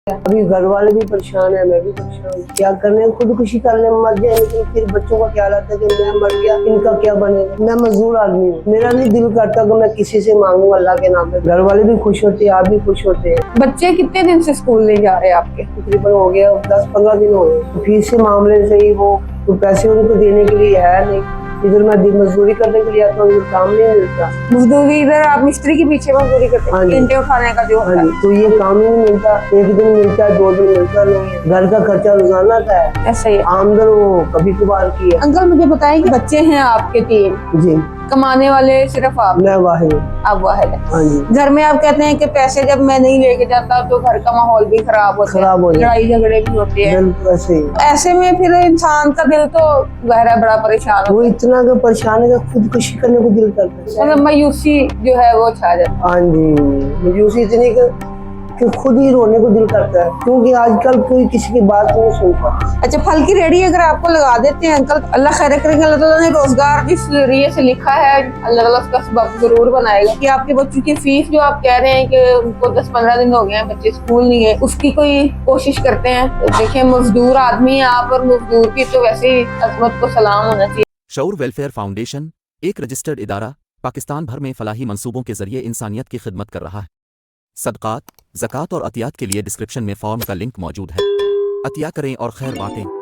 अभी घर वाले भी परेशान है, मैं भी परेशान हूँ। क्या करने, खुदकुशी करने मर जाए, लेकिन फिर बच्चों का ख्याल आता है कि मैं मर गया, इनका क्या बनेगा। मैं मजदूर आदमी हूँ, मेरा भी दिल करता कि मैं किसी से मांगू अल्लाह के नाम पे। घर वाले भी खुश होते हैं, आप भी खुश होते हैं। बच्चे कितने दिन से स्कूल नहीं जा रहे आपके? तकरीबन हो गया 10-15 दिन हो गए। फीस के मामले से ही वो तो पैसे उनको देने के लिए है नहीं। इधर मैं मजदूरी करने के लिए आता हूँ, काम नहीं मिलता। मजदूरी इधर आप मिस्त्री के पीछे मजदूरी करते हैं, ईंटें उठाने का जो होता है। तो ये काम ही नहीं मिलता, एक दिन मिलता है, 2 दिन मिलता नहीं है। घर का खर्चा रोजाना का है, ऐसा ही है। आमदन वो कभी कभार की है। अंकल मुझे बताएं कि बच्चे हैं आपके 3, जी कमाने वाले सिर्फ आप? मैं वाहिद। आप वाहिद है। हाँ जी। घर में आप कहते हैं कि पैसे जब मैं नहीं लेके जाता तो घर का माहौल भी खराब होता है, लड़ाई झगड़े भी होते हैं। ऐसे ही। ऐसे में फिर इंसान का दिल तो गहरा बड़ा परेशान वो होता इतना का परेशान है कि खुदकुशी करने को दिल करता है, है। मतलब मायूसी जो है वो छा जाती है। हाँ जी, मायूसी इतनी कि खुद ही रोने को दिल करता है, क्योंकि आजकल कोई किसी की बात नहीं सुनता। अच्छा, फल की रेडी अगर आपको लगा देते हैं अंकल, अल्लाह खैर करेंगे। अल्लाह ताला ने रोजगार जिस जरिए से लिखा है, अल्लाह ताला उसका सबब जरूर बनाएगा। कि आपके बच्चों की फीस जो आप कह रहे हैं कि उनको 10-15 दिन हो गए हैं, बच्चे स्कूल नहीं गए, उसकी कोई कोशिश करते हैं? देखिए, मजदूर आदमी है आप, और मजदूर की तो वैसे ही अजमत को सलाम होना चाहिए। शऊर वेलफेयर फाउंडेशन एक रजिस्टर्ड इदारा पाकिस्तान भर में फलाही मंसूबों के जरिए इंसानियत की खिदमत कर रहा है। सदकात, ज़कात और अतियात के लिए डिस्क्रिप्शन में फॉर्म का लिंक मौजूद है। अतिया करें और खैर बांटें।